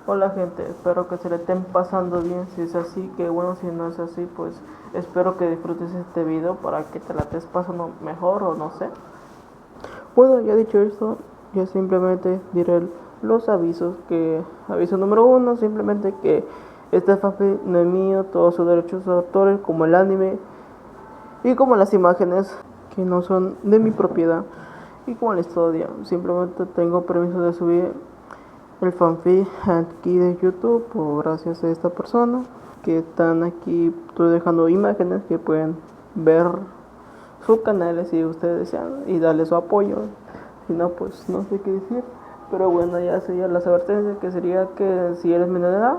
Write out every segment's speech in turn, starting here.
Hola gente, espero que se le estén pasando bien. Si es así, que bueno. Si no es así, pues espero que disfrutes este video para que te la estés pasando mejor o no sé. Bueno, ya dicho esto, yo simplemente diré los avisos. Aviso número uno, simplemente que este fanfic no es mío. Todos sus derechos de autor, como el anime y como las imágenes, que no son de mi propiedad, y como la historia. Simplemente tengo permiso de subir el fanfic aquí de YouTube por gracias a esta persona que están aquí. Estoy dejando imágenes que pueden ver sus canales si ustedes desean y darle su apoyo. Si no, pues no sé qué decir. Pero bueno, ya sería las advertencias, que sería que si eres menor de edad,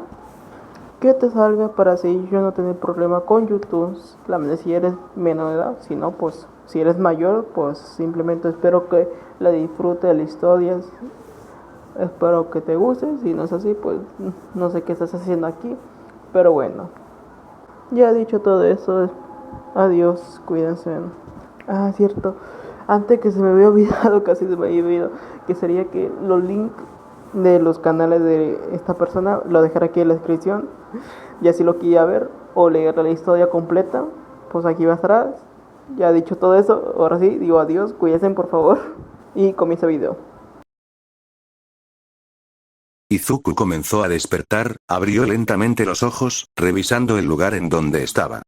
que te salga para así yo no tener problema con YouTube. La verdad, si eres menor de edad. Si no, pues si eres mayor, pues simplemente espero que la disfrute de la historia. Espero que te guste. Si no es así, pues no sé qué estás haciendo aquí. Pero bueno, ya dicho todo eso, adiós, cuídense. Ah, cierto. Antes que se me había olvidado, casi se me había olvidado, que sería que los links de los canales de esta persona lo dejaré aquí en la descripción. Y así lo quería ver o leer la historia completa, pues aquí va a estar. Ya dicho todo eso, ahora sí, digo adiós, cuídense por favor. Y comienza el video. Izuku comenzó a despertar, abrió lentamente los ojos, revisando el lugar en donde estaba.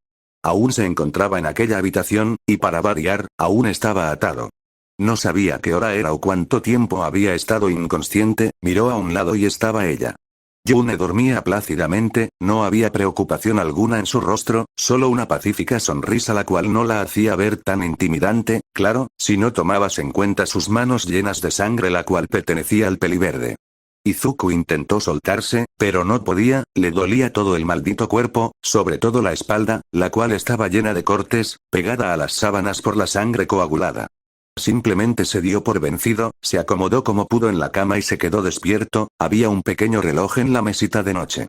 Aún se encontraba en aquella habitación, y para variar, aún estaba atado. No sabía qué hora era o cuánto tiempo había estado inconsciente. Miró a un lado y estaba ella. Yune dormía plácidamente, no había preocupación alguna en su rostro, solo una pacífica sonrisa la cual no la hacía ver tan intimidante, claro, si no tomabas en cuenta sus manos llenas de sangre la cual pertenecía al peliverde. Izuku intentó soltarse, pero no podía, le dolía todo el maldito cuerpo, sobre todo la espalda, la cual estaba llena de cortes, pegada a las sábanas por la sangre coagulada. Simplemente se dio por vencido, se acomodó como pudo en la cama y se quedó despierto. Había un pequeño reloj en la mesita de noche.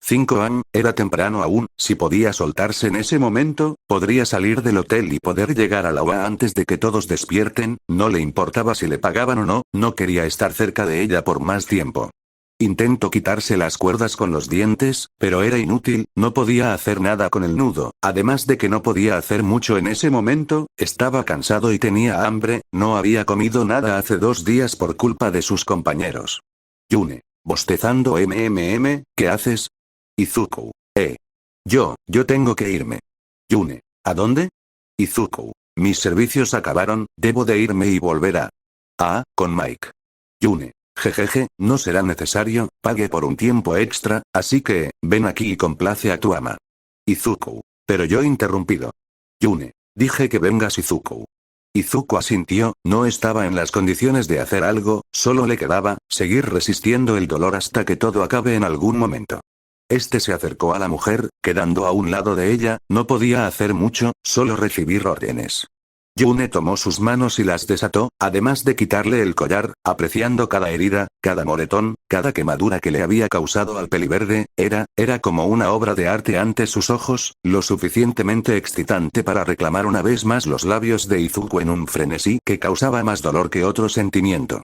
5 AM, era temprano aún. Si podía soltarse en ese momento, podría salir del hotel y poder llegar a la UA antes de que todos despierten. No le importaba si le pagaban o no, no quería estar cerca de ella por más tiempo. Intentó quitarse las cuerdas con los dientes, pero era inútil, no podía hacer nada con el nudo, además de que no podía hacer mucho en ese momento. Estaba cansado y tenía hambre, no había comido nada hace 2 días por culpa de sus compañeros. Yune, bostezando ¿qué haces? Izuku, yo tengo que irme. Yune, ¿a dónde? Izuku, mis servicios acabaron, debo de irme y volver a... con Mike. Yune, jejeje, no será necesario, pague por un tiempo extra, así que, ven aquí y complace a tu ama. Izuku, pero yo interrumpido. Yune, dije que vengas Izuku. Izuku asintió, no estaba en las condiciones de hacer algo, solo le quedaba, seguir resistiendo el dolor hasta que todo acabe en algún momento. Este se acercó a la mujer, quedando a un lado de ella, no podía hacer mucho, solo recibir órdenes. Yune tomó sus manos y las desató, además de quitarle el collar, apreciando cada herida, cada moretón, cada quemadura que le había causado al peliverde. Era como una obra de arte ante sus ojos, lo suficientemente excitante para reclamar una vez más los labios de Izuku en un frenesí que causaba más dolor que otro sentimiento.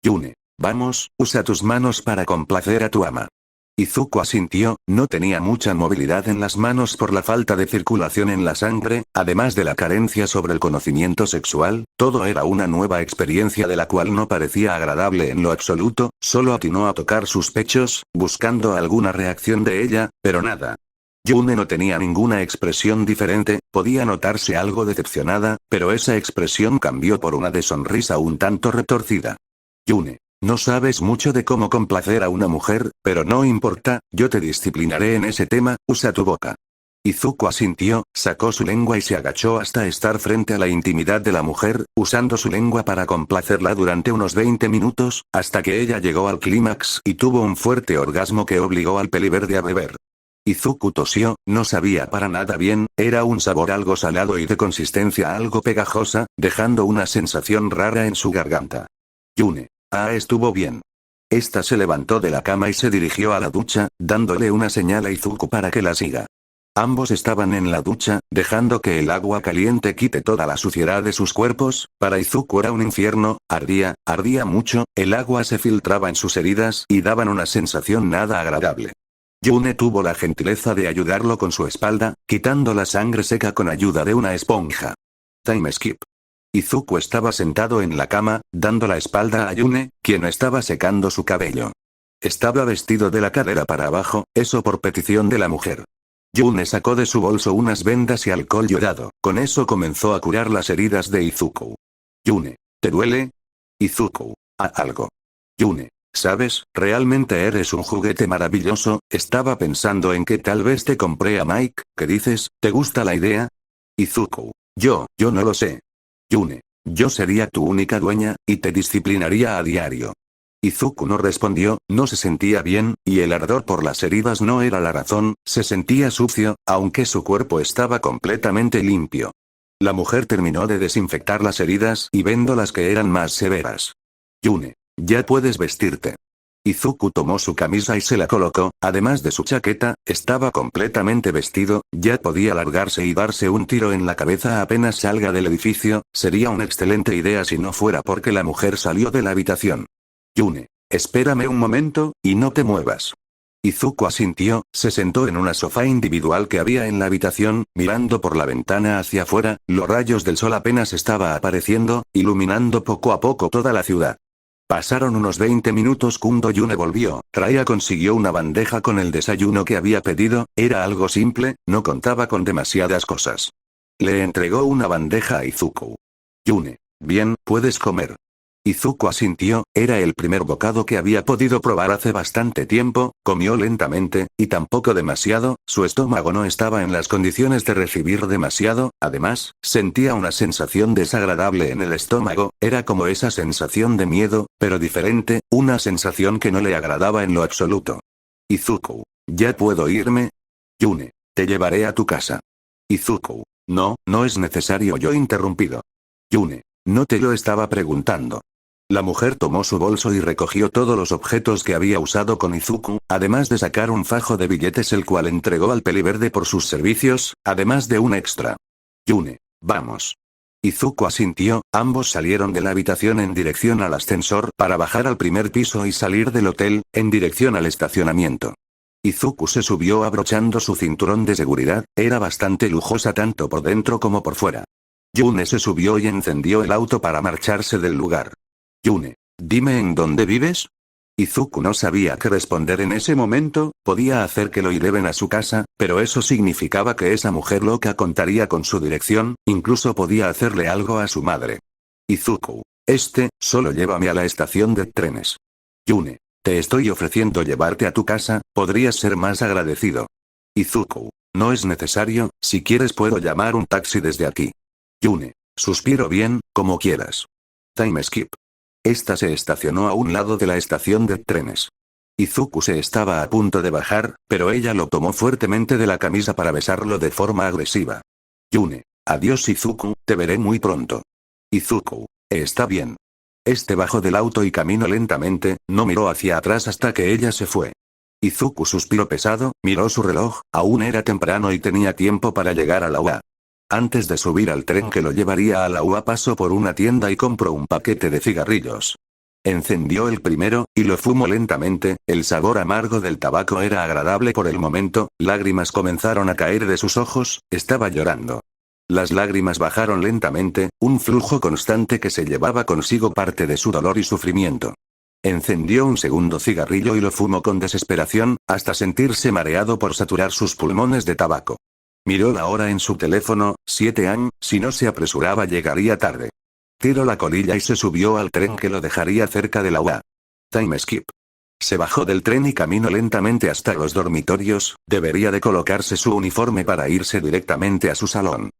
Yune, vamos, usa tus manos para complacer a tu ama. Izuku asintió, no tenía mucha movilidad en las manos por la falta de circulación en la sangre, además de la carencia sobre el conocimiento sexual. Todo era una nueva experiencia de la cual no parecía agradable en lo absoluto. Solo atinó a tocar sus pechos, buscando alguna reacción de ella, pero nada. Yune no tenía ninguna expresión diferente, podía notarse algo decepcionada, pero esa expresión cambió por una de sonrisa un tanto retorcida. Yune, no sabes mucho de cómo complacer a una mujer, pero no importa, yo te disciplinaré en ese tema, usa tu boca. Izuku asintió, sacó su lengua y se agachó hasta estar frente a la intimidad de la mujer, usando su lengua para complacerla durante unos 20 minutos, hasta que ella llegó al clímax y tuvo un fuerte orgasmo que obligó al peliverde a beber. Izuku tosió, no sabía para nada bien, era un sabor algo salado y de consistencia algo pegajosa, dejando una sensación rara en su garganta. Yune. Estuvo bien. Esta se levantó de la cama y se dirigió a la ducha, dándole una señal a Izuku para que la siga. Ambos estaban en la ducha, dejando que el agua caliente quite toda la suciedad de sus cuerpos. Para Izuku era un infierno, ardía mucho, el agua se filtraba en sus heridas y daban una sensación nada agradable. Yune tuvo la gentileza de ayudarlo con su espalda, quitando la sangre seca con ayuda de una esponja. Time skip. Izuku estaba sentado en la cama, dando la espalda a Yune, quien estaba secando su cabello. Estaba vestido de la cadera para abajo, eso por petición de la mujer. Yune sacó de su bolso unas vendas y alcohol yodado, con eso comenzó a curar las heridas de Izuku. Yune, ¿te duele? Izuku, algo. Yune, ¿sabes? Realmente eres un juguete maravilloso, estaba pensando en que tal vez te compré a Mike, ¿qué dices? ¿Te gusta la idea? Izuku, yo no lo sé. Yune, yo sería tu única dueña, y te disciplinaría a diario. Izuku no respondió, no se sentía bien, y el ardor por las heridas no era la razón, se sentía sucio, aunque su cuerpo estaba completamente limpio. La mujer terminó de desinfectar las heridas y vendó las que eran más severas. Yune, ya puedes vestirte. Izuku tomó su camisa y se la colocó, además de su chaqueta, estaba completamente vestido, ya podía largarse y darse un tiro en la cabeza apenas salga del edificio, sería una excelente idea si no fuera porque la mujer salió de la habitación. Yune, espérame un momento, y no te muevas. Izuku asintió, se sentó en una sofá individual que había en la habitación, mirando por la ventana hacia afuera, los rayos del sol apenas estaba apareciendo, iluminando poco a poco toda la ciudad. Pasaron unos 20 minutos cuando Yune volvió, Raya consiguió una bandeja con el desayuno que había pedido, era algo simple, no contaba con demasiadas cosas. Le entregó una bandeja a Izuku. Yune, bien, puedes comer. Izuku asintió, era el primer bocado que había podido probar hace bastante tiempo, comió lentamente, y tampoco demasiado, su estómago no estaba en las condiciones de recibir demasiado, además, sentía una sensación desagradable en el estómago, era como esa sensación de miedo, pero diferente, una sensación que no le agradaba en lo absoluto. Izuku, ¿ya puedo irme? Yune, te llevaré a tu casa. Izuku, no es necesario, yo interrumpido. Yune, no te lo estaba preguntando. La mujer tomó su bolso y recogió todos los objetos que había usado con Izuku, además de sacar un fajo de billetes el cual entregó al peliverde por sus servicios, además de un extra. Yune, vamos. Izuku asintió, ambos salieron de la habitación en dirección al ascensor para bajar al primer piso y salir del hotel, en dirección al estacionamiento. Izuku se subió abrochando su cinturón de seguridad, era bastante lujosa tanto por dentro como por fuera. Yune se subió y encendió el auto para marcharse del lugar. Yune, dime en dónde vives. Izuku no sabía qué responder en ese momento, podía hacer que lo lleven a su casa, pero eso significaba que esa mujer loca contaría con su dirección, incluso podía hacerle algo a su madre. Izuku, solo llévame a la estación de trenes. Yune, te estoy ofreciendo llevarte a tu casa, podrías ser más agradecido. Izuku, no es necesario, si quieres puedo llamar un taxi desde aquí. Yune, suspiro bien, como quieras. Time skip. Esta se estacionó a un lado de la estación de trenes. Izuku se estaba a punto de bajar, pero ella lo tomó fuertemente de la camisa para besarlo de forma agresiva. Yune, adiós Izuku, te veré muy pronto. Izuku, está bien. Bajó del auto y caminó lentamente, no miró hacia atrás hasta que ella se fue. Izuku suspiró pesado, miró su reloj, aún era temprano y tenía tiempo para llegar a la UA. Antes de subir al tren que lo llevaría a la UA pasó por una tienda y compró un paquete de cigarrillos. Encendió el primero, y lo fumó lentamente, el sabor amargo del tabaco era agradable por el momento, lágrimas comenzaron a caer de sus ojos, estaba llorando. Las lágrimas bajaron lentamente, un flujo constante que se llevaba consigo parte de su dolor y sufrimiento. Encendió un segundo cigarrillo y lo fumó con desesperación, hasta sentirse mareado por saturar sus pulmones de tabaco. Miró la hora en su teléfono, 7 am, si no se apresuraba llegaría tarde. Tiró la colilla y se subió al tren que lo dejaría cerca de la UA. Time skip. Se bajó del tren y caminó lentamente hasta los dormitorios, debería de colocarse su uniforme para irse directamente a su salón.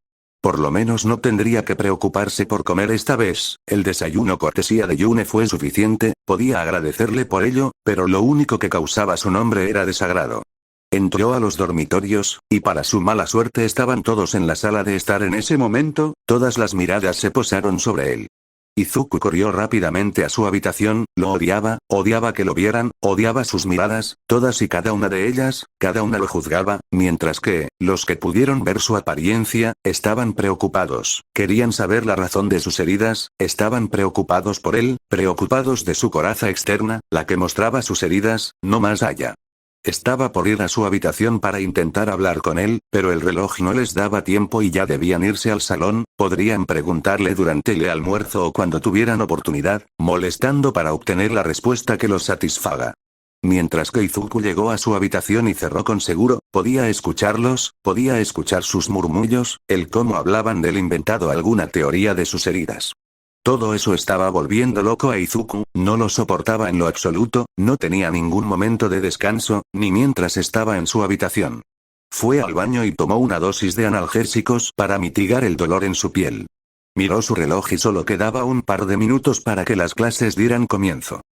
Por lo menos no tendría que preocuparse por comer esta vez, el desayuno cortesía de Yune fue suficiente, podía agradecerle por ello, pero lo único que causaba su nombre era desagrado. Entró a los dormitorios, y para su mala suerte estaban todos en la sala de estar en ese momento, todas las miradas se posaron sobre él. Izuku corrió rápidamente a su habitación, lo odiaba que lo vieran, odiaba sus miradas, todas y cada una de ellas, cada una lo juzgaba, mientras que, los que pudieron ver su apariencia, estaban preocupados, querían saber la razón de sus heridas, estaban preocupados por él, preocupados de su coraza externa, la que mostraba sus heridas, no más allá. Estaba por ir a su habitación para intentar hablar con él, pero el reloj no les daba tiempo y ya debían irse al salón, podrían preguntarle durante el almuerzo o cuando tuvieran oportunidad, molestando para obtener la respuesta que los satisfaga. Mientras que Izuku llegó a su habitación y cerró con seguro, podía escucharlos, podía escuchar sus murmullos, el cómo hablaban del inventado alguna teoría de sus heridas. Todo eso estaba volviendo loco a Izuku, no lo soportaba en lo absoluto, no tenía ningún momento de descanso, ni mientras estaba en su habitación. Fue al baño y tomó una dosis de analgésicos para mitigar el dolor en su piel. Miró su reloj y solo quedaba un par de minutos para que las clases dieran comienzo.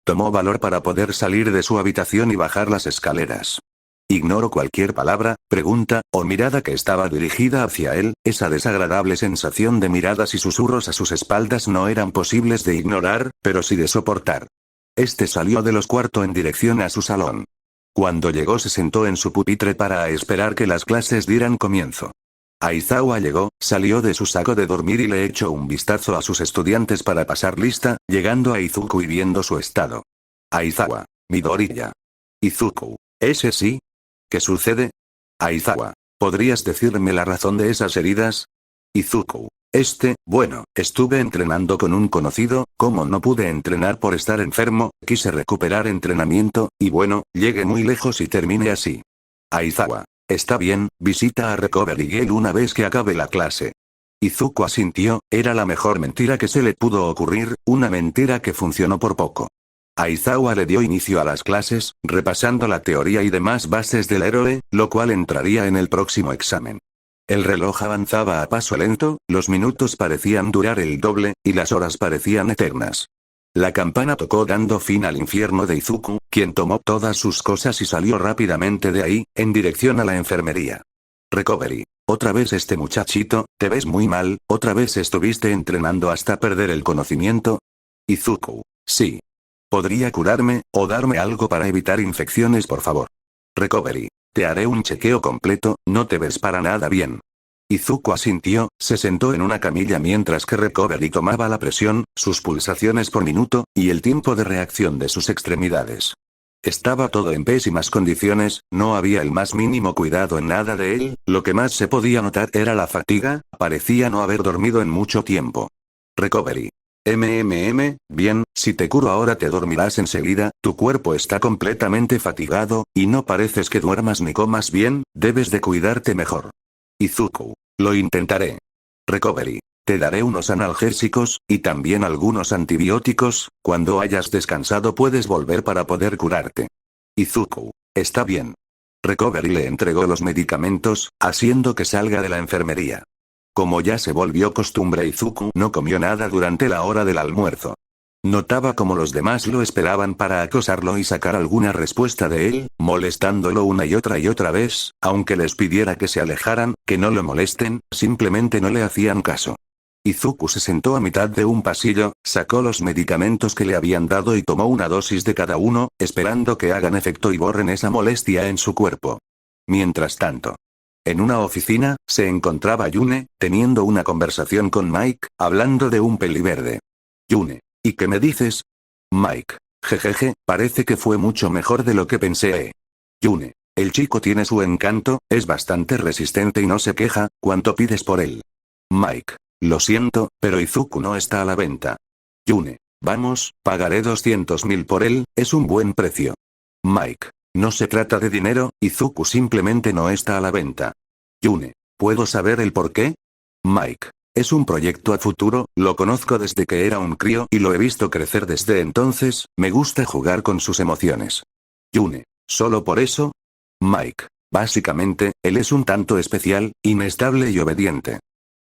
Tomó valor para poder salir de su habitación y bajar las escaleras. Ignoró cualquier palabra, pregunta, o mirada que estaba dirigida hacia él, esa desagradable sensación de miradas y susurros a sus espaldas no eran posibles de ignorar, pero sí de soportar. Salió de los cuartos en dirección a su salón. Cuando llegó se sentó en su pupitre para esperar que las clases dieran comienzo. Aizawa llegó, salió de su saco de dormir y le echó un vistazo a sus estudiantes para pasar lista, llegando a Izuku y viendo su estado. Aizawa, Midoriya. Izuku, ¿ese sí? ¿Qué sucede? Aizawa, ¿podrías decirme la razón de esas heridas? Izuku, bueno, estuve entrenando con un conocido, como no pude entrenar por estar enfermo, quise recuperar entrenamiento, y bueno, llegué muy lejos y terminé así. Aizawa, está bien, visita a Recovery Gale una vez que acabe la clase. Izuku asintió, era la mejor mentira que se le pudo ocurrir, una mentira que funcionó por poco. Aizawa le dio inicio a las clases, repasando la teoría y demás bases del héroe, lo cual entraría en el próximo examen. El reloj avanzaba a paso lento, los minutos parecían durar el doble, y las horas parecían eternas. La campana tocó dando fin al infierno de Izuku, quien tomó todas sus cosas y salió rápidamente de ahí, en dirección a la enfermería. Recovery. Otra vez este muchachito, te ves muy mal, otra vez estuviste entrenando hasta perder el conocimiento. Izuku. Sí. ¿Podría curarme, o darme algo para evitar infecciones por favor? Recovery. Te haré un chequeo completo, no te ves para nada bien. Izuku asintió, se sentó en una camilla mientras que Recovery tomaba la presión, sus pulsaciones por minuto, y el tiempo de reacción de sus extremidades. Estaba todo en pésimas condiciones, no había el más mínimo cuidado en nada de él, lo que más se podía notar era la fatiga, parecía no haber dormido en mucho tiempo. Recovery. Bien, si te curo ahora te dormirás enseguida, tu cuerpo está completamente fatigado, y no pareces que duermas ni comas bien, debes de cuidarte mejor. Izuku. Lo intentaré. Recovery. Te daré unos analgésicos, y también algunos antibióticos, cuando hayas descansado puedes volver para poder curarte. Izuku. Está bien. Recovery le entregó los medicamentos, haciendo que salga de la enfermería. Como ya se volvió costumbre, Izuku no comió nada durante la hora del almuerzo. Notaba como los demás lo esperaban para acosarlo y sacar alguna respuesta de él, molestándolo una y otra vez, aunque les pidiera que se alejaran, que no lo molesten, simplemente no le hacían caso. Izuku se sentó a mitad de un pasillo, sacó los medicamentos que le habían dado y tomó una dosis de cada uno, esperando que hagan efecto y borren esa molestia en su cuerpo. Mientras tanto, en una oficina, se encontraba Yune, teniendo una conversación con Mike, hablando de un peliverde. Yune. ¿Y qué me dices? Mike. Jejeje, parece que fue mucho mejor de lo que pensé. Yune. El chico tiene su encanto, es bastante resistente y no se queja, ¿cuánto pides por él? Mike. Lo siento, pero Izuku no está a la venta. Yune. Vamos, pagaré 200.000 por él, es un buen precio. Mike. No se trata de dinero, Izuku simplemente no está a la venta. Yune. ¿Puedo saber el por qué? Mike. Es un proyecto a futuro, lo conozco desde que era un crío y lo he visto crecer desde entonces, me gusta jugar con sus emociones. Yune. ¿Solo por eso? Mike. Básicamente, él es un tanto especial, inestable y obediente.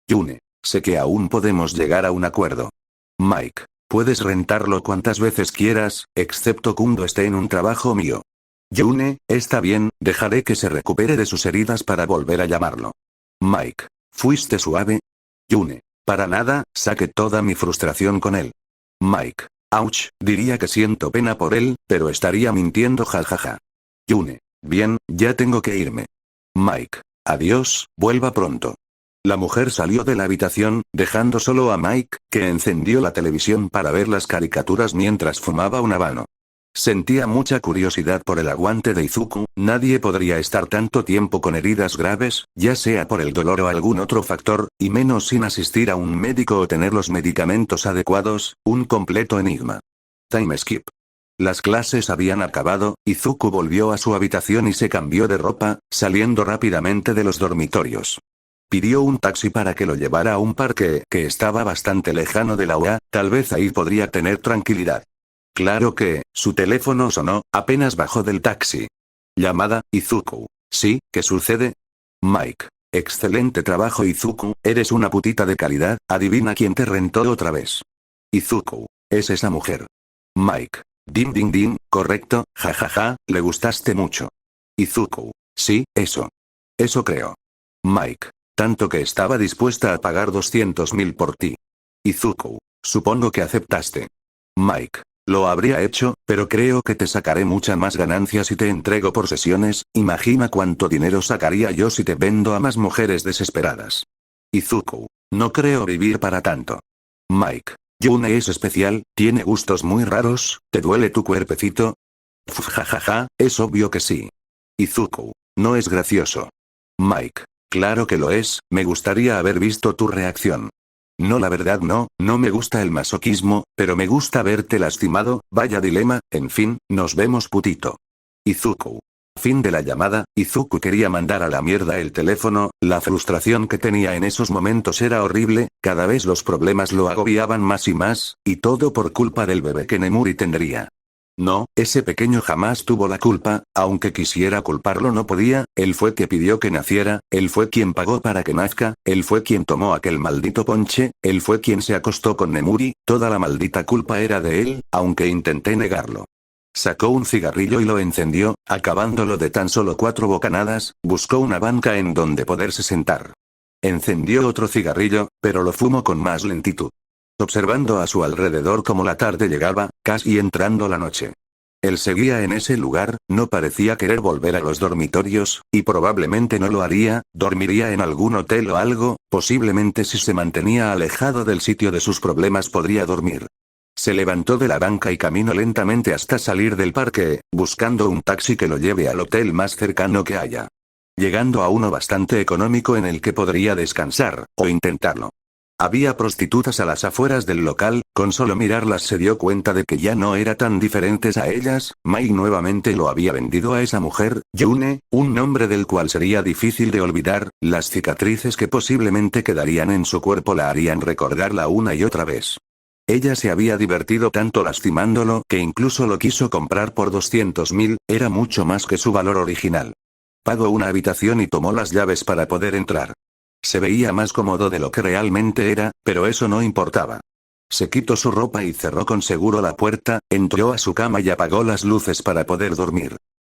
Yune. Sé que aún podemos llegar a un acuerdo. Mike. Puedes rentarlo cuantas veces quieras, excepto cuando esté en un trabajo mío. Yune, está bien, dejaré que se recupere de sus heridas para volver a llamarlo. Mike. ¿Fuiste suave? Yune. Para nada, saqué toda mi frustración con él. Mike. Ouch, diría que siento pena por él, pero estaría mintiendo jajaja. Yune. Bien, ya tengo que irme. Mike. Adiós, vuelva pronto. La mujer salió de la habitación, dejando solo a Mike, que encendió la televisión para ver las caricaturas mientras fumaba un habano. Sentía mucha curiosidad por el aguante de Izuku, nadie podría estar tanto tiempo con heridas graves, ya sea por el dolor o algún otro factor, y menos sin asistir a un médico o tener los medicamentos adecuados, un completo enigma. Time skip. Las clases habían acabado, Izuku volvió a su habitación y se cambió de ropa, saliendo rápidamente de los dormitorios. Pidió un taxi para que lo llevara a un parque que estaba bastante lejano de la UA, tal vez ahí podría tener tranquilidad. Claro que, su teléfono sonó, apenas bajó del taxi. Llamada, Izuku. ¿Sí? ¿Qué sucede? Mike. Excelente trabajo Izuku, eres una putita de calidad, adivina quién te rentó otra vez. Izuku. Es esa mujer. Mike. Din din din, correcto, jajaja, le gustaste mucho. Izuku. Sí, eso. Eso creo. Mike. Tanto que estaba dispuesta a pagar 200.000 por ti. Izuku. Supongo que aceptaste. Mike. Lo habría hecho, pero creo que te sacaré mucha más ganancia si te entrego por sesiones, imagina cuánto dinero sacaría yo si te vendo a más mujeres desesperadas. Izuku. No creo vivir para tanto. Mike. Yune es especial, tiene gustos muy raros, ¿te duele tu cuerpecito? Jajaja, es obvio que sí. Izuku. No es gracioso. Mike. Claro que lo es, me gustaría haber visto tu reacción. No, la verdad no me gusta el masoquismo, pero me gusta verte lastimado, vaya dilema, en fin, nos vemos putito. Izuku. Fin de la llamada, Izuku quería mandar a la mierda el teléfono, la frustración que tenía en esos momentos era horrible, cada vez los problemas lo agobiaban más y más, y todo por culpa del bebé que Nemuri tendría. No, ese pequeño jamás tuvo la culpa, aunque quisiera culparlo no podía, él fue quien pidió que naciera, él fue quien pagó para que nazca, él fue quien tomó aquel maldito ponche, él fue quien se acostó con Nemuri, toda la maldita culpa era de él, aunque intenté negarlo. Sacó un cigarrillo y lo encendió, acabándolo de tan solo 4 bocanadas, buscó una banca en donde poderse sentar. Encendió otro cigarrillo, pero lo fumó con más lentitud. Observando a su alrededor como la tarde llegaba, casi entrando la noche. Él seguía en ese lugar, no parecía querer volver a los dormitorios, y probablemente no lo haría, dormiría en algún hotel o algo, posiblemente si se mantenía alejado del sitio de sus problemas podría dormir. Se levantó de la banca y caminó lentamente hasta salir del parque, buscando un taxi que lo lleve al hotel más cercano que haya. Llegando a uno bastante económico en el que podría descansar, o intentarlo. Había prostitutas a las afueras del local, con solo mirarlas se dio cuenta de que ya no eran tan diferentes a ellas, Mike nuevamente lo había vendido a esa mujer, Yune, un nombre del cual sería difícil de olvidar, las cicatrices que posiblemente quedarían en su cuerpo la harían recordarla una y otra vez. Ella se había divertido tanto lastimándolo que incluso lo quiso comprar por 200.000, era mucho más que su valor original. Pagó una habitación y tomó las llaves para poder entrar. Se veía más cómodo de lo que realmente era, pero eso no importaba. Se quitó su ropa y cerró con seguro la puerta, entró a su cama y apagó las luces para poder dormir.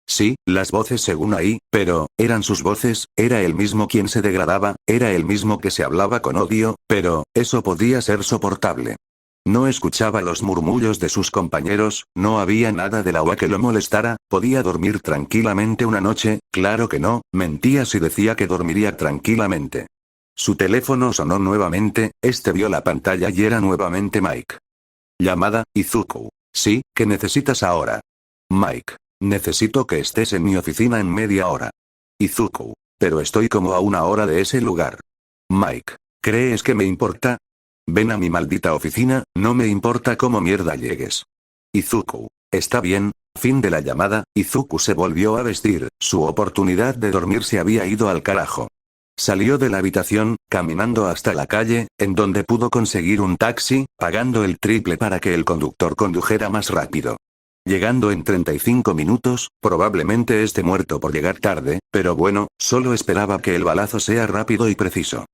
Sí, las voces según ahí, pero, eran sus voces, era él mismo quien se degradaba, era él mismo que se hablaba con odio, pero, eso podía ser soportable. No escuchaba los murmullos de sus compañeros, no había nada de la UA que lo molestara, podía dormir tranquilamente una noche, claro que no, mentía si decía que dormiría tranquilamente. Su teléfono sonó nuevamente, vio la pantalla y era nuevamente Mike. Llamada, Izuku. Sí, ¿qué necesitas ahora? Mike. Necesito que estés en mi oficina en media hora. Izuku. Pero estoy como a 1 hora de ese lugar. Mike. ¿Crees que me importa? Ven a mi maldita oficina, no me importa cómo mierda llegues. Izuku. Está bien. Fin de la llamada, Izuku se volvió a vestir, su oportunidad de dormir se había ido al carajo. Salió de la habitación, caminando hasta la calle, en donde pudo conseguir un taxi, pagando el triple para que el conductor condujera más rápido. Llegando en 35 minutos, probablemente esté muerto por llegar tarde, pero bueno, solo esperaba que el balazo sea rápido y preciso.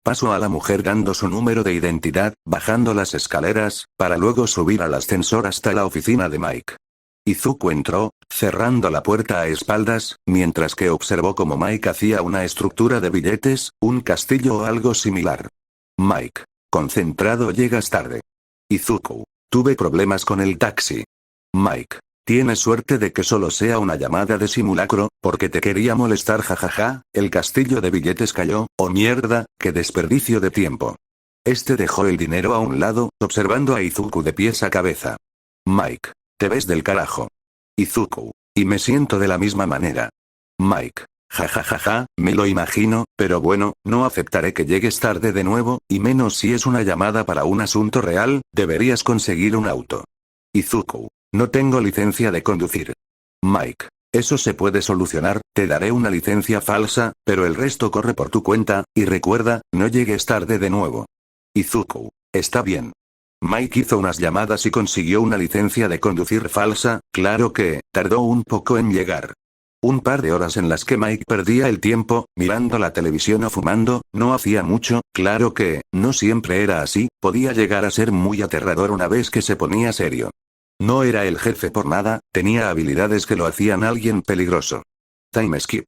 Pasó a la mujer dando su número de identidad, bajando las escaleras, para luego subir al ascensor hasta la oficina de Mike. Izuku entró, cerrando la puerta a espaldas, mientras que observó cómo Mike hacía una estructura de billetes, un castillo o algo similar. Mike. concentrado, llegas tarde. Izuku, tuve problemas con el taxi. Mike, tienes suerte de que solo sea una llamada de simulacro, porque te quería molestar, jajaja, el castillo de billetes cayó, oh mierda, qué desperdicio de tiempo. Este dejó el dinero a un lado, observando a Izuku de pies a cabeza. Mike, te ves del carajo. Izuku, y me siento de la misma manera. Mike, jajajaja, me lo imagino, pero bueno, no aceptaré que llegues tarde de nuevo, y menos si es una llamada para un asunto real, deberías conseguir un auto. Izuku, no tengo licencia de conducir. Mike, eso se puede solucionar, te daré una licencia falsa, pero el resto corre por tu cuenta, y recuerda, no llegues tarde de nuevo. Izuku, está bien. Mike hizo unas llamadas y consiguió una licencia de conducir falsa, claro que, tardó un poco en llegar. Un par de horas en las que Mike perdía el tiempo, mirando la televisión o fumando, no hacía mucho, claro que, no siempre era así, podía llegar a ser muy aterrador una vez que se ponía serio. No era el jefe por nada, tenía habilidades que lo hacían alguien peligroso. Time skip.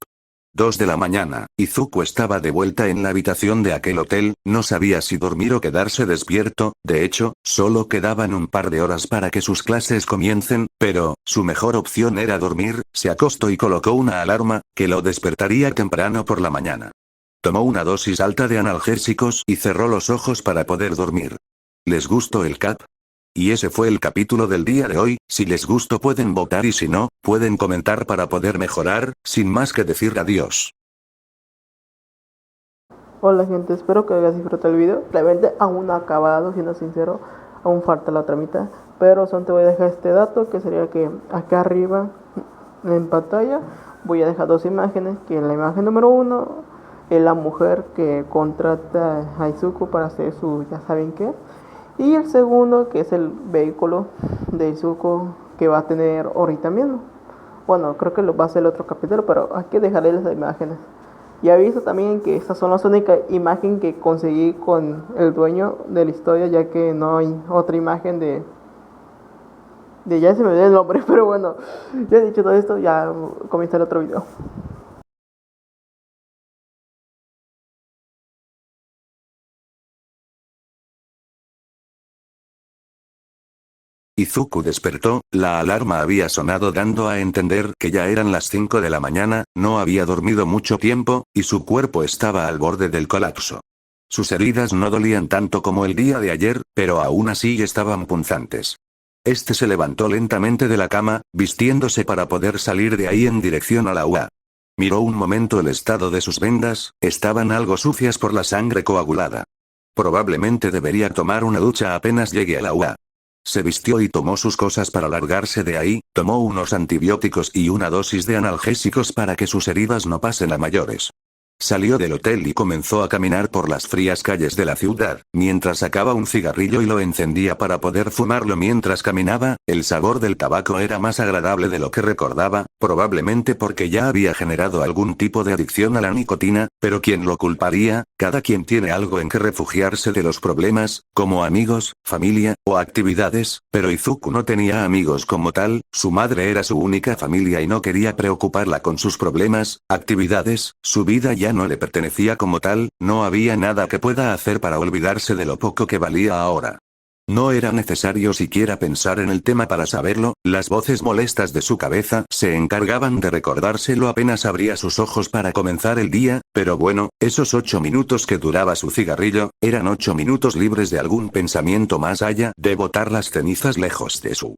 2 de la mañana, Izuku estaba de vuelta en la habitación de aquel hotel, no sabía si dormir o quedarse despierto, de hecho, solo quedaban un par de horas para que sus clases comiencen, pero, su mejor opción era dormir, se acostó y colocó una alarma, que lo despertaría temprano por la mañana. Tomó una dosis alta de analgésicos y cerró los ojos para poder dormir. ¿Les gustó el cap? Y ese fue el capítulo del día de hoy, si les gustó pueden votar y si no, pueden comentar para poder mejorar, sin más que decir adiós. Hola gente, espero que hayas disfrutado el video. Realmente aún no ha acabado, siendo sincero, aún falta la otra mitad. Pero solo te voy a dejar este dato, que sería que acá arriba en pantalla voy a dejar dos imágenes, que en la imagen número 1 es la mujer que contrata a Izuku para hacer su ya saben qué. Y el segundo, que es el vehículo de Izuku que va a tener ahorita mismo. Bueno, creo que lo va a ser el otro capítulo, pero hay que dejarle las imágenes. Y aviso también que estas son las únicas imágenes que conseguí con el dueño de la historia, ya que no hay otra imagen de ya se me dio el nombre, pero bueno, ya he dicho todo esto, ya comienza el otro video. Izuku despertó, la alarma había sonado dando a entender que ya eran las 5 de la mañana, no había dormido mucho tiempo, y su cuerpo estaba al borde del colapso. Sus heridas no dolían tanto como el día de ayer, pero aún así estaban punzantes. Este se levantó lentamente de la cama, vistiéndose para poder salir de ahí en dirección a la UA. Miró un momento el estado de sus vendas, estaban algo sucias por la sangre coagulada. Probablemente debería tomar una ducha apenas llegue a la UA. Se vistió y tomó sus cosas para largarse de ahí, tomó unos antibióticos y una dosis de analgésicos para que sus heridas no pasen a mayores. Salió del hotel y comenzó a caminar por las frías calles de la ciudad, mientras sacaba un cigarrillo y lo encendía para poder fumarlo mientras caminaba. El sabor del tabaco era más agradable de lo que recordaba, probablemente porque ya había generado algún tipo de adicción a la nicotina, pero ¿quién lo culparía? Cada quien tiene algo en que refugiarse de los problemas, como amigos, familia, o actividades, pero Izuku no tenía amigos como tal, su madre era su única familia y no quería preocuparla con sus problemas, actividades, su vida ya no le pertenecía como tal, no había nada que pueda hacer para olvidarse de lo poco que valía ahora. No era necesario siquiera pensar en el tema para saberlo, las voces molestas de su cabeza se encargaban de recordárselo apenas abría sus ojos para comenzar el día, pero bueno, esos 8 minutos que duraba su cigarrillo, eran 8 minutos libres de algún pensamiento más allá de botar las cenizas lejos de su.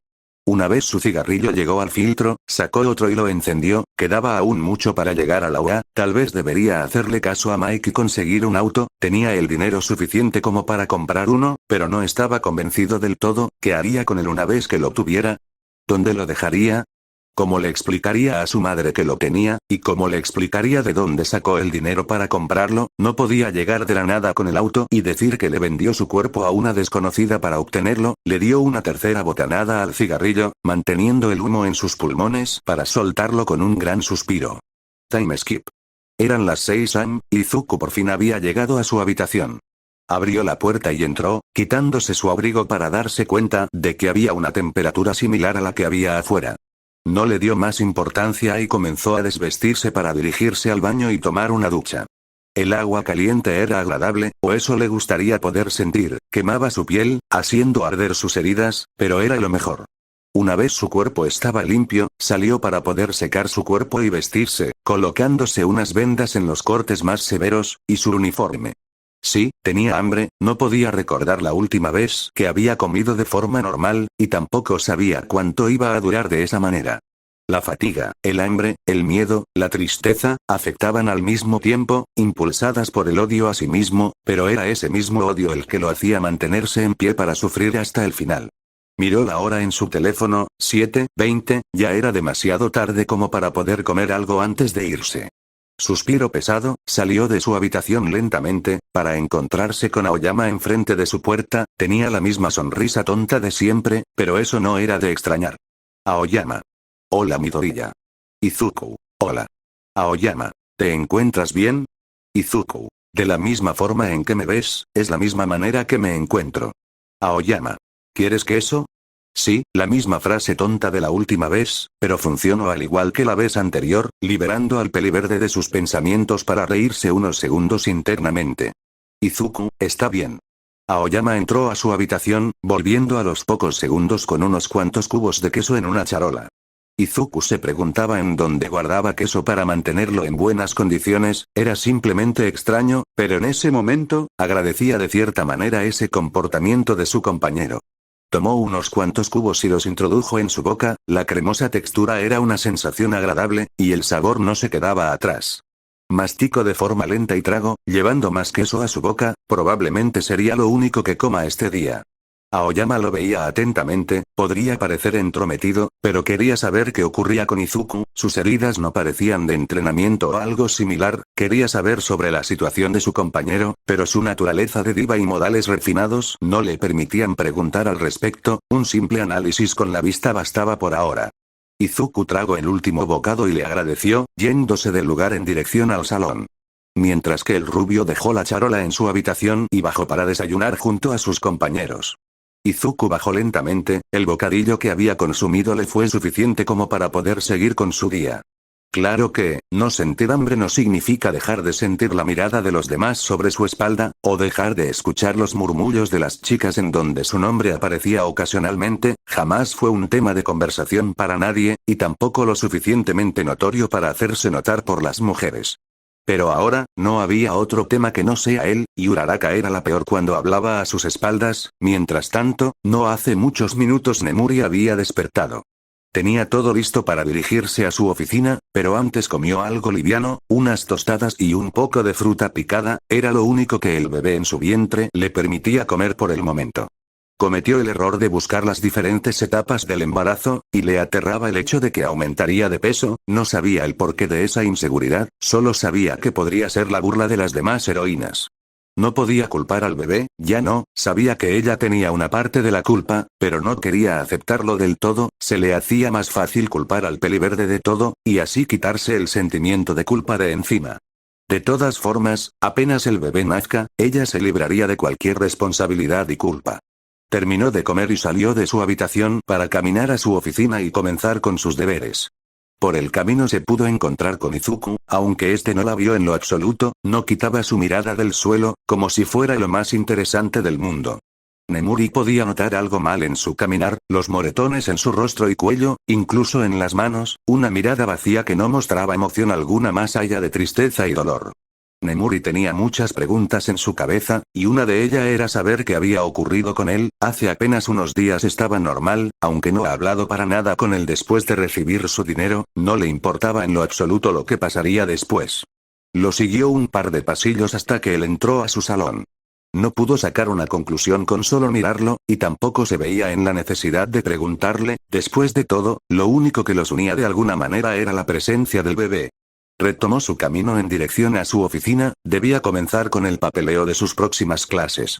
Una vez su cigarrillo llegó al filtro, sacó otro y lo encendió, quedaba aún mucho para llegar a la UA, tal vez debería hacerle caso a Mike y conseguir un auto, tenía el dinero suficiente como para comprar uno, pero no estaba convencido del todo. ¿Qué haría con él una vez que lo tuviera? ¿Dónde lo dejaría? ¿Cómo le explicaría a su madre que lo tenía, y cómo le explicaría de dónde sacó el dinero para comprarlo? No podía llegar de la nada con el auto y decir que le vendió su cuerpo a una desconocida para obtenerlo. Le dio una tercera bocanada al cigarrillo, manteniendo el humo en sus pulmones para soltarlo con un gran suspiro. Time skip. Eran las 6 am, y Izuku por fin había llegado a su habitación. Abrió la puerta y entró, quitándose su abrigo para darse cuenta de que había una temperatura similar a la que había afuera. No le dio más importancia y comenzó a desvestirse para dirigirse al baño y tomar una ducha. El agua caliente era agradable, o eso le gustaría poder sentir, quemaba su piel, haciendo arder sus heridas, pero era lo mejor. Una vez su cuerpo estaba limpio, salió para poder secar su cuerpo y vestirse, colocándose unas vendas en los cortes más severos, y su uniforme. Sí, tenía hambre, no podía recordar la última vez que había comido de forma normal, y tampoco sabía cuánto iba a durar de esa manera. La fatiga, el hambre, el miedo, la tristeza, afectaban al mismo tiempo, impulsadas por el odio a sí mismo, pero era ese mismo odio el que lo hacía mantenerse en pie para sufrir hasta el final. Miró la hora en su teléfono, 7:20, ya era demasiado tarde como para poder comer algo antes de irse. Suspiro pesado, salió de su habitación lentamente, para encontrarse con Aoyama enfrente de su puerta, tenía la misma sonrisa tonta de siempre, pero eso no era de extrañar. Aoyama. Hola Midoriya. Izuku. Hola. Aoyama. ¿Te encuentras bien? Izuku. De la misma forma en que me ves, es la misma manera que me encuentro. Aoyama. ¿Quieres queso? Sí, la misma frase tonta de la última vez, pero funcionó al igual que la vez anterior, liberando al peliverde de sus pensamientos para reírse unos segundos internamente. Izuku, está bien. Aoyama entró a su habitación, volviendo a los pocos segundos con unos cuantos cubos de queso en una charola. Izuku se preguntaba en dónde guardaba queso para mantenerlo en buenas condiciones, era simplemente extraño, pero en ese momento, agradecía de cierta manera ese comportamiento de su compañero. Tomó unos cuantos cubos y los introdujo en su boca, la cremosa textura era una sensación agradable, y el sabor no se quedaba atrás. Masticó de forma lenta y trago, llevando más queso a su boca, probablemente sería lo único que coma este día. Aoyama lo veía atentamente, podría parecer entrometido, pero quería saber qué ocurría con Izuku, sus heridas no parecían de entrenamiento o algo similar, quería saber sobre la situación de su compañero, pero su naturaleza de diva y modales refinados no le permitían preguntar al respecto, un simple análisis con la vista bastaba por ahora. Izuku tragó el último bocado y le agradeció, yéndose del lugar en dirección al salón. Mientras que el rubio dejó la charola en su habitación y bajó para desayunar junto a sus compañeros. Izuku bajó lentamente, el bocadillo que había consumido le fue suficiente como para poder seguir con su día. Claro que, no sentir hambre no significa dejar de sentir la mirada de los demás sobre su espalda, o dejar de escuchar los murmullos de las chicas en donde su nombre aparecía ocasionalmente, jamás fue un tema de conversación para nadie, y tampoco lo suficientemente notorio para hacerse notar por las mujeres. Pero ahora, no había otro tema que no sea él, y Uraraka era la peor cuando hablaba a sus espaldas, mientras tanto, no hace muchos minutos Nemuri había despertado. Tenía todo listo para dirigirse a su oficina, pero antes comió algo liviano, unas tostadas y un poco de fruta picada, era lo único que el bebé en su vientre le permitía comer por el momento. Cometió el error de buscar las diferentes etapas del embarazo, y le aterraba el hecho de que aumentaría de peso, no sabía el porqué de esa inseguridad, solo sabía que podría ser la burla de las demás heroínas. No podía culpar al bebé, ya no, sabía que ella tenía una parte de la culpa, pero no quería aceptarlo del todo, se le hacía más fácil culpar al peliverde de todo, y así quitarse el sentimiento de culpa de encima. De todas formas, apenas el bebé nazca, ella se libraría de cualquier responsabilidad y culpa. Terminó de comer y salió de su habitación para caminar a su oficina y comenzar con sus deberes. Por el camino se pudo encontrar con Izuku, aunque este no la vio en lo absoluto, no quitaba su mirada del suelo, como si fuera lo más interesante del mundo. Nemuri podía notar algo mal en su caminar, los moretones en su rostro y cuello, incluso en las manos, una mirada vacía que no mostraba emoción alguna más allá de tristeza y dolor. Nemuri tenía muchas preguntas en su cabeza, y una de ellas era saber qué había ocurrido con él, hace apenas unos días estaba normal, aunque no ha hablado para nada con él después de recibir su dinero, no le importaba en lo absoluto lo que pasaría después. Lo siguió un par de pasillos hasta que él entró a su salón. No pudo sacar una conclusión con solo mirarlo, y tampoco se veía en la necesidad de preguntarle, después de todo, lo único que los unía de alguna manera era la presencia del bebé. Retomó su camino en dirección a su oficina, debía comenzar con el papeleo de sus próximas clases.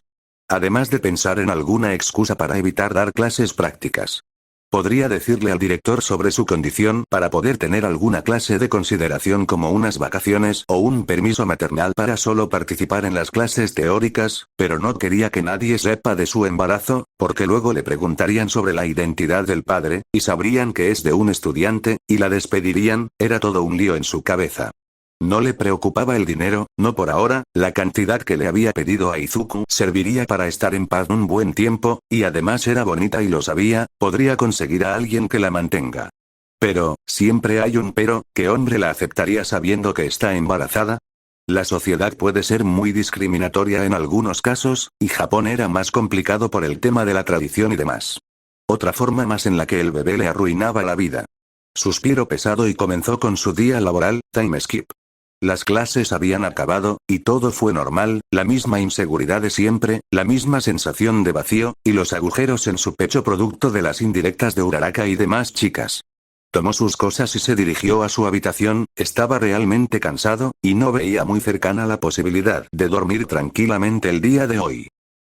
Además de pensar en alguna excusa para evitar dar clases prácticas. Podría decirle al director sobre su condición para poder tener alguna clase de consideración como unas vacaciones o un permiso maternal para solo participar en las clases teóricas, pero no quería que nadie sepa de su embarazo, porque luego le preguntarían sobre la identidad del padre, y sabrían que es de un estudiante, y la despedirían, era todo un lío en su cabeza. No le preocupaba el dinero, no por ahora, la cantidad que le había pedido a Izuku serviría para estar en paz un buen tiempo, y además era bonita y lo sabía, podría conseguir a alguien que la mantenga. Pero, siempre hay un pero, ¿qué hombre la aceptaría sabiendo que está embarazada? La sociedad puede ser muy discriminatoria en algunos casos, y Japón era más complicado por el tema de la tradición y demás. Otra forma más en la que el bebé le arruinaba la vida. Suspiró pesado y comenzó con su día laboral, time skip. Las clases habían acabado, y todo fue normal, la misma inseguridad de siempre, la misma sensación de vacío, y los agujeros en su pecho producto de las indirectas de Uraraka y demás chicas. Tomó sus cosas y se dirigió a su habitación, estaba realmente cansado, y no veía muy cercana la posibilidad de dormir tranquilamente el día de hoy.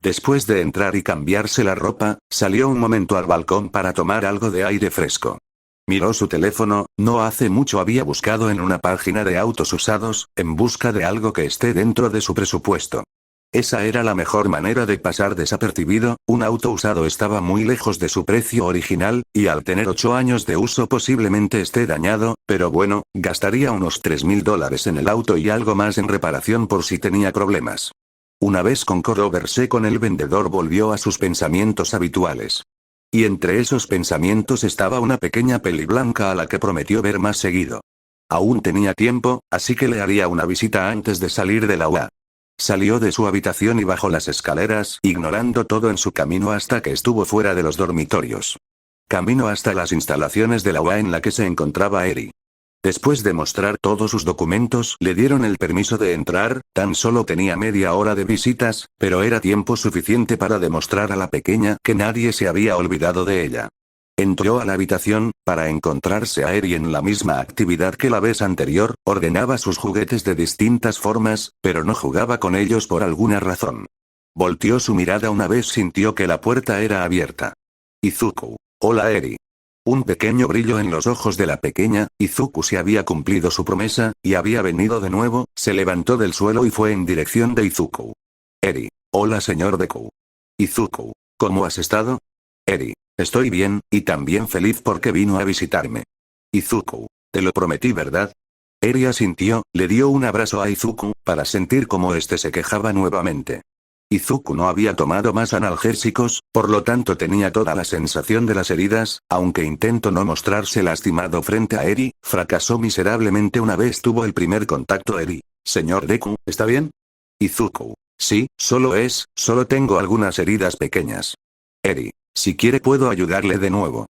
Después de entrar y cambiarse la ropa, salió un momento al balcón para tomar algo de aire fresco. Miró su teléfono, no hace mucho había buscado en una página de autos usados, en busca de algo que esté dentro de su presupuesto. Esa era la mejor manera de pasar desapercibido, un auto usado estaba muy lejos de su precio original, y al tener 8 años de uso posiblemente esté dañado, pero bueno, gastaría unos $3.000 en el auto y algo más en reparación por si tenía problemas. Una vez concordó verse con el vendedor volvió a sus pensamientos habituales. Y entre esos pensamientos estaba una pequeña peli blanca a la que prometió ver más seguido. Aún tenía tiempo, así que le haría una visita antes de salir de la UA. Salió de su habitación y bajó las escaleras, ignorando todo en su camino hasta que estuvo fuera de los dormitorios. Camino hasta las instalaciones de la UA en la que se encontraba Eri. Después de mostrar todos sus documentos, le dieron el permiso de entrar, tan solo tenía media hora de visitas, pero era tiempo suficiente para demostrar a la pequeña que nadie se había olvidado de ella. Entró a la habitación, para encontrarse a Eri en la misma actividad que la vez anterior, ordenaba sus juguetes de distintas formas, pero no jugaba con ellos por alguna razón. Volteó su mirada una vez sintió que la puerta era abierta. Izuku. Hola Eri. Un pequeño brillo en los ojos de la pequeña, Izuku se había cumplido su promesa, y había venido de nuevo, se levantó del suelo y fue en dirección de Izuku. Eri. Hola señor Deku. Izuku. ¿Cómo has estado? Eri. Estoy bien, y también feliz porque vino a visitarme. Izuku. Te lo prometí, ¿verdad? Eri asintió, le dio un abrazo a Izuku, para sentir cómo este se quejaba nuevamente. Izuku no había tomado más analgésicos, por lo tanto tenía toda la sensación de las heridas, aunque intentó no mostrarse lastimado frente a Eri, fracasó miserablemente una vez tuvo el primer contacto Eri. Señor Deku, ¿está bien? Izuku. Sí, solo tengo algunas heridas pequeñas. Eri. Si quiere puedo ayudarle de nuevo.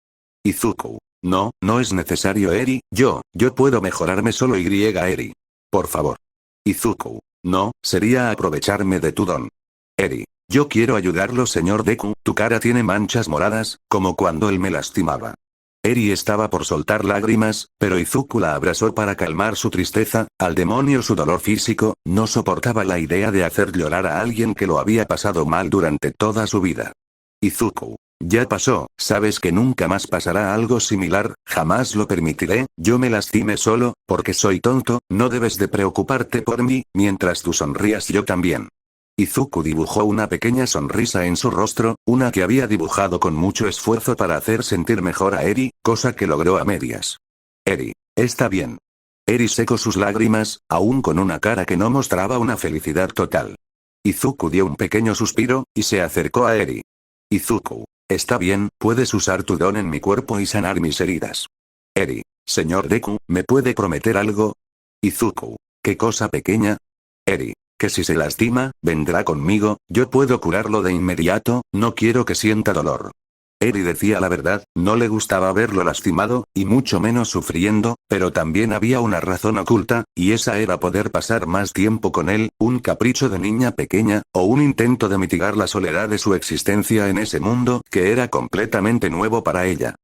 Izuku. No, no es necesario Eri, yo puedo mejorarme solo Eri. Por favor. Izuku. No, sería aprovecharme de tu don. Eri. Yo quiero ayudarlo señor Deku, tu cara tiene manchas moradas, como cuando él me lastimaba. Eri estaba por soltar lágrimas, pero Izuku la abrazó para calmar su tristeza, al demonio su dolor físico, no soportaba la idea de hacer llorar a alguien que lo había pasado mal durante toda su vida. Izuku. Ya pasó, sabes que nunca más pasará algo similar, jamás lo permitiré, yo me lastimé solo, porque soy tonto, no debes de preocuparte por mí, mientras tú sonrías yo también. Izuku dibujó una pequeña sonrisa en su rostro, una que había dibujado con mucho esfuerzo para hacer sentir mejor a Eri, cosa que logró a medias. Eri. Está bien. Eri secó sus lágrimas, aún con una cara que no mostraba una felicidad total. Izuku dio un pequeño suspiro, y se acercó a Eri. Izuku. Está bien, puedes usar tu don en mi cuerpo y sanar mis heridas. Eri. Señor Deku, ¿me puede prometer algo? Izuku. ¿Qué cosa pequeña? Eri. Que si se lastima, vendrá conmigo, yo puedo curarlo de inmediato, no quiero que sienta dolor. Eri decía la verdad, no le gustaba verlo lastimado, y mucho menos sufriendo, pero también había una razón oculta, y esa era poder pasar más tiempo con él, un capricho de niña pequeña, o un intento de mitigar la soledad de su existencia en ese mundo, que era completamente nuevo para ella.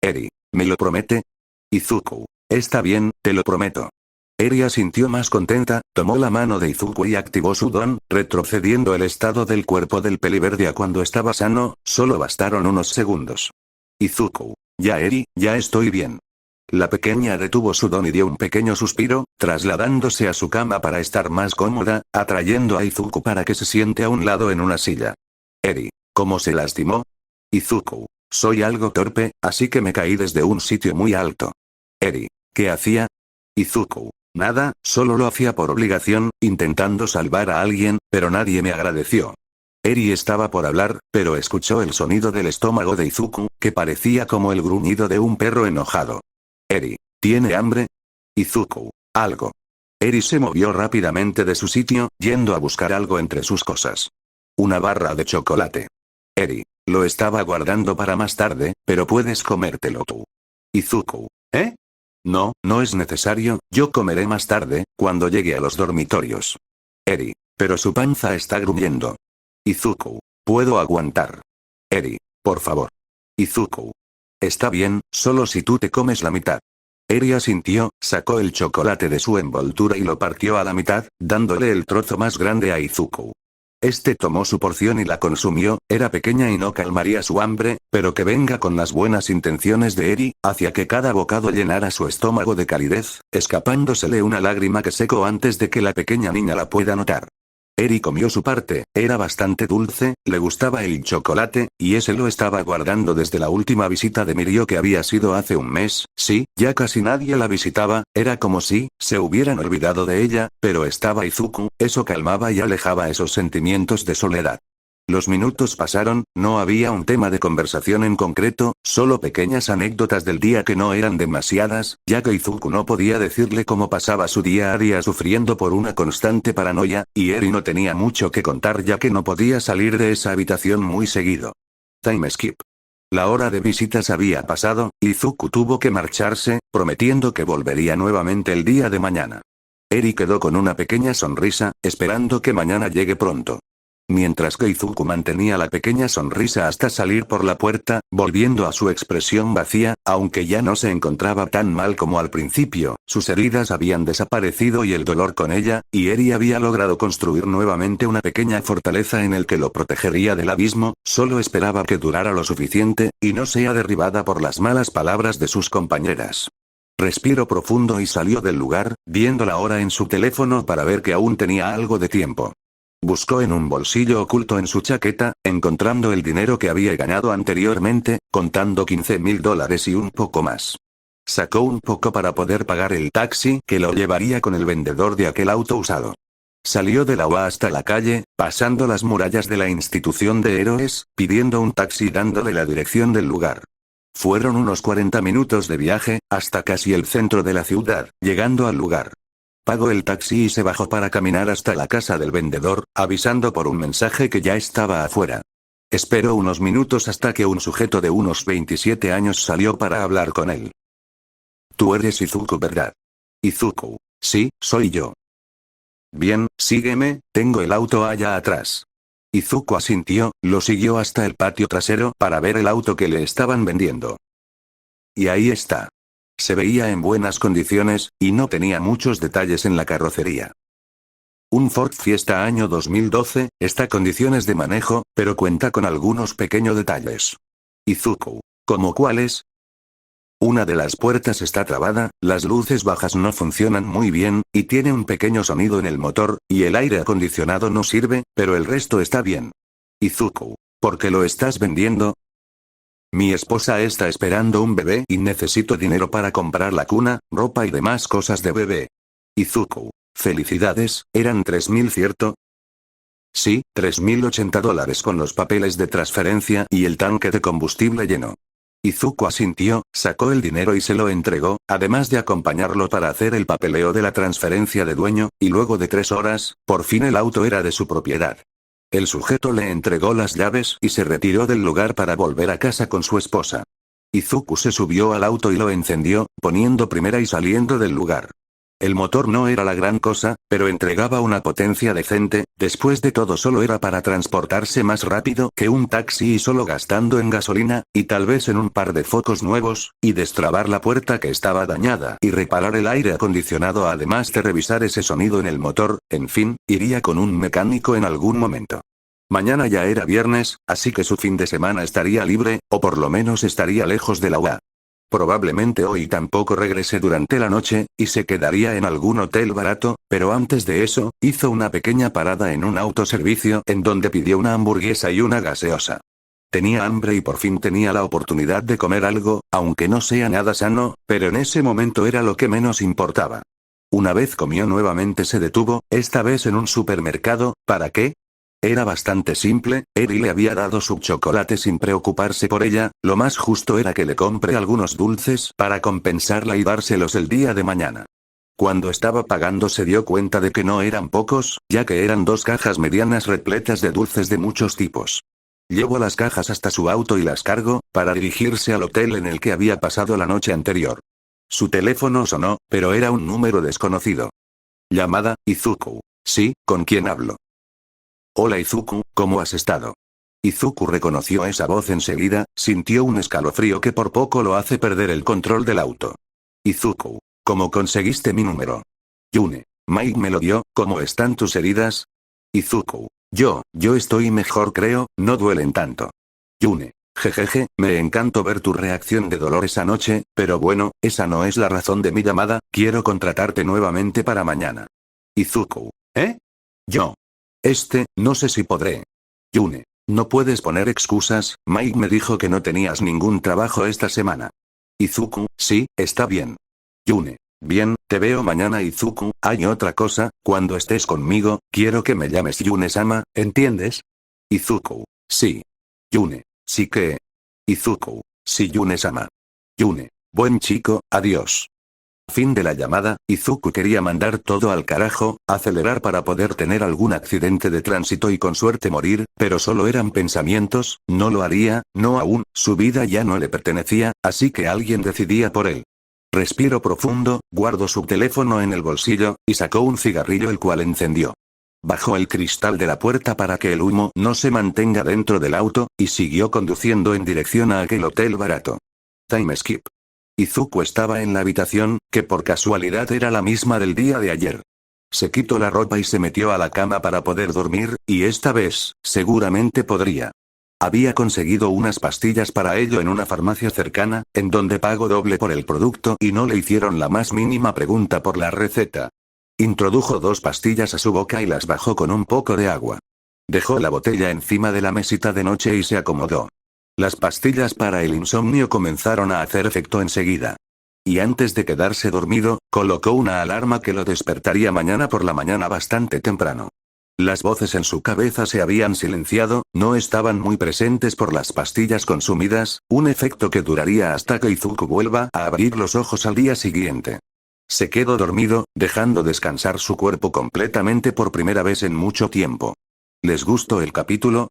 Eri, ¿me lo promete? Izuku. Está bien, te lo prometo. Eri asintió más contenta, tomó la mano de Izuku y activó su don, retrocediendo el estado del cuerpo del peliverde a cuando estaba sano, solo bastaron unos segundos. Izuku. Ya Eri, ya estoy bien. La pequeña detuvo su don y dio un pequeño suspiro, trasladándose a su cama para estar más cómoda, atrayendo a Izuku para que se siente a un lado en una silla. Eri. ¿Cómo se lastimó? Izuku. Soy algo torpe, así que me caí desde un sitio muy alto. Eri. ¿Qué hacía? Izuku. Nada, solo lo hacía por obligación, intentando salvar a alguien, pero nadie me agradeció. Eri estaba por hablar, pero escuchó el sonido del estómago de Izuku, que parecía como el gruñido de un perro enojado. Eri, ¿tiene hambre? Izuku, algo. Eri se movió rápidamente de su sitio, yendo a buscar algo entre sus cosas. Una barra de chocolate. Eri, lo estaba guardando para más tarde, pero puedes comértelo tú. Izuku, ¿eh? No, no es necesario, yo comeré más tarde, cuando llegue a los dormitorios. Eri, pero su panza está gruñendo. Izuku, puedo aguantar. Eri, por favor. Izuku. Está bien, solo si tú te comes la mitad. Eri asintió, sacó el chocolate de su envoltura y lo partió a la mitad, dándole el trozo más grande a Izuku. Este tomó su porción y la consumió, era pequeña y no calmaría su hambre, pero que venga con las buenas intenciones de Eri, hacia que cada bocado llenara su estómago de calidez, escapándosele una lágrima que secó antes de que la pequeña niña la pueda notar. Eri comió su parte, era bastante dulce, le gustaba el chocolate, y ese lo estaba guardando desde la última visita de Mirio que había sido hace un mes, sí, ya casi nadie la visitaba, era como si se hubieran olvidado de ella, pero estaba Izuku, eso calmaba y alejaba esos sentimientos de soledad. Los minutos pasaron, no había un tema de conversación en concreto, solo pequeñas anécdotas del día que no eran demasiadas, ya que Izuku no podía decirle cómo pasaba su día a día sufriendo por una constante paranoia, y Eri no tenía mucho que contar ya que no podía salir de esa habitación muy seguido. Time skip. La hora de visitas había pasado, y Izuku tuvo que marcharse, prometiendo que volvería nuevamente el día de mañana. Eri quedó con una pequeña sonrisa, esperando que mañana llegue pronto. Mientras que Izuku mantenía la pequeña sonrisa hasta salir por la puerta, volviendo a su expresión vacía, aunque ya no se encontraba tan mal como al principio, sus heridas habían desaparecido y el dolor con ella, y Eri había logrado construir nuevamente una pequeña fortaleza en el que lo protegería del abismo, solo esperaba que durara lo suficiente, y no sea derribada por las malas palabras de sus compañeras. Respiró profundo y salió del lugar, viendo la hora en su teléfono para ver que aún tenía algo de tiempo. Buscó en un bolsillo oculto en su chaqueta, encontrando el dinero que había ganado anteriormente, contando $15,000 y un poco más. Sacó un poco para poder pagar el taxi que lo llevaría con el vendedor de aquel auto usado. Salió de la UA hasta la calle, pasando las murallas de la institución de héroes, pidiendo un taxi y dándole la dirección del lugar. Fueron unos 40 minutos de viaje, hasta casi el centro de la ciudad, llegando al lugar. Pagó el taxi y se bajó para caminar hasta la casa del vendedor, avisando por un mensaje que ya estaba afuera. Esperó unos minutos hasta que un sujeto de unos 27 años salió para hablar con él. Tú eres Izuku, ¿verdad? Izuku, sí, soy yo. Bien, sígueme, tengo el auto allá atrás. Izuku asintió, lo siguió hasta el patio trasero para ver el auto que le estaban vendiendo. Y ahí está. Se veía en buenas condiciones, y no tenía muchos detalles en la carrocería. Un Ford Fiesta año 2012, está condiciones de manejo, pero cuenta con algunos pequeños detalles. Izuku, ¿cómo cuáles? Una de las puertas está trabada, las luces bajas no funcionan muy bien, y tiene un pequeño sonido en el motor, y el aire acondicionado no sirve, pero el resto está bien. Izuku, ¿por qué lo estás vendiendo? Mi esposa está esperando un bebé y necesito dinero para comprar la cuna, ropa y demás cosas de bebé. Izuku, felicidades, eran 3,000, ¿cierto? Sí, $3,080 con los papeles de transferencia y el tanque de combustible lleno. Izuku asintió, sacó el dinero y se lo entregó, además de acompañarlo para hacer el papeleo de la transferencia de dueño, y luego de 3 horas, por fin el auto era de su propiedad. El sujeto le entregó las llaves y se retiró del lugar para volver a casa con su esposa. Izuku se subió al auto y lo encendió, poniendo primera y saliendo del lugar. El motor no era la gran cosa, pero entregaba una potencia decente, después de todo solo era para transportarse más rápido que un taxi y solo gastando en gasolina, y tal vez en un par de focos nuevos, y destrabar la puerta que estaba dañada y reparar el aire acondicionado además de revisar ese sonido en el motor, en fin, iría con un mecánico en algún momento. Mañana ya era viernes, así que su fin de semana estaría libre, o por lo menos estaría lejos de la UA. Probablemente hoy tampoco regrese durante la noche, y se quedaría en algún hotel barato, pero antes de eso, hizo una pequeña parada en un autoservicio en donde pidió una hamburguesa y una gaseosa. Tenía hambre y por fin tenía la oportunidad de comer algo, aunque no sea nada sano, pero en ese momento era lo que menos importaba. Una vez comió nuevamente se detuvo, esta vez en un supermercado. ¿Para qué? Era bastante simple, Eri le había dado su chocolate sin preocuparse por ella, lo más justo era que le compre algunos dulces para compensarla y dárselos el día de mañana. Cuando estaba pagando se dio cuenta de que no eran pocos, ya que eran 2 cajas medianas repletas de dulces de muchos tipos. Llevó las cajas hasta su auto y las cargó, para dirigirse al hotel en el que había pasado la noche anterior. Su teléfono sonó, pero era un número desconocido. Llamada, Izuku. Sí, ¿con quién hablo? Hola Izuku, ¿cómo has estado? Izuku reconoció esa voz enseguida, sintió un escalofrío que por poco lo hace perder el control del auto. Izuku, ¿cómo conseguiste mi número? Yune, Mike me lo dio, ¿cómo están tus heridas? Izuku, yo estoy mejor creo, no duelen tanto. Yune, jejeje, me encantó ver tu reacción de dolor esa noche, pero bueno, esa no es la razón de mi llamada, quiero contratarte nuevamente para mañana. Izuku, ¿eh? Yo. No sé si podré. Yune, no puedes poner excusas, Mike me dijo que no tenías ningún trabajo esta semana. Izuku, sí, está bien. Yune, bien, te veo mañana Izuku, hay otra cosa, cuando estés conmigo, quiero que me llames Yune-sama, ¿entiendes? Izuku, sí. Yune, sí que. Izuku, sí Yune-sama. Yune, buen chico, adiós. Fin de la llamada. Izuku quería mandar todo al carajo, acelerar para poder tener algún accidente de tránsito y con suerte morir, pero solo eran pensamientos, no lo haría, no aún, su vida ya no le pertenecía, así que alguien decidía por él. Respiro profundo, guardó su teléfono en el bolsillo, y sacó un cigarrillo el cual encendió. Bajó el cristal de la puerta para que el humo no se mantenga dentro del auto, y siguió conduciendo en dirección a aquel hotel barato. Time skip. Izuku estaba en la habitación, que por casualidad era la misma del día de ayer. Se quitó la ropa y se metió a la cama para poder dormir, y esta vez, seguramente podría. Había conseguido unas pastillas para ello en una farmacia cercana, en donde pagó doble por el producto y no le hicieron la más mínima pregunta por la receta. Introdujo 2 pastillas a su boca y las bajó con un poco de agua. Dejó la botella encima de la mesita de noche y se acomodó. Las pastillas para el insomnio comenzaron a hacer efecto enseguida. Y antes de quedarse dormido, colocó una alarma que lo despertaría mañana por la mañana bastante temprano. Las voces en su cabeza se habían silenciado, no estaban muy presentes por las pastillas consumidas, un efecto que duraría hasta que Izuku vuelva a abrir los ojos al día siguiente. Se quedó dormido, dejando descansar su cuerpo completamente por primera vez en mucho tiempo. ¿Les gustó el capítulo?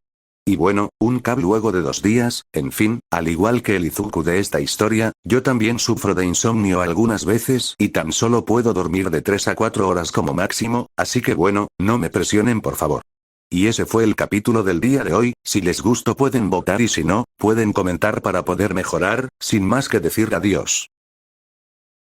Y bueno, luego de 2 días, en fin, al igual que el Izuku de esta historia, yo también sufro de insomnio algunas veces y tan solo puedo dormir de 3 a 4 horas como máximo, así que bueno, no me presionen por favor. Y ese fue el capítulo del día de hoy, si les gustó pueden votar y si no, pueden comentar para poder mejorar, sin más que decir adiós.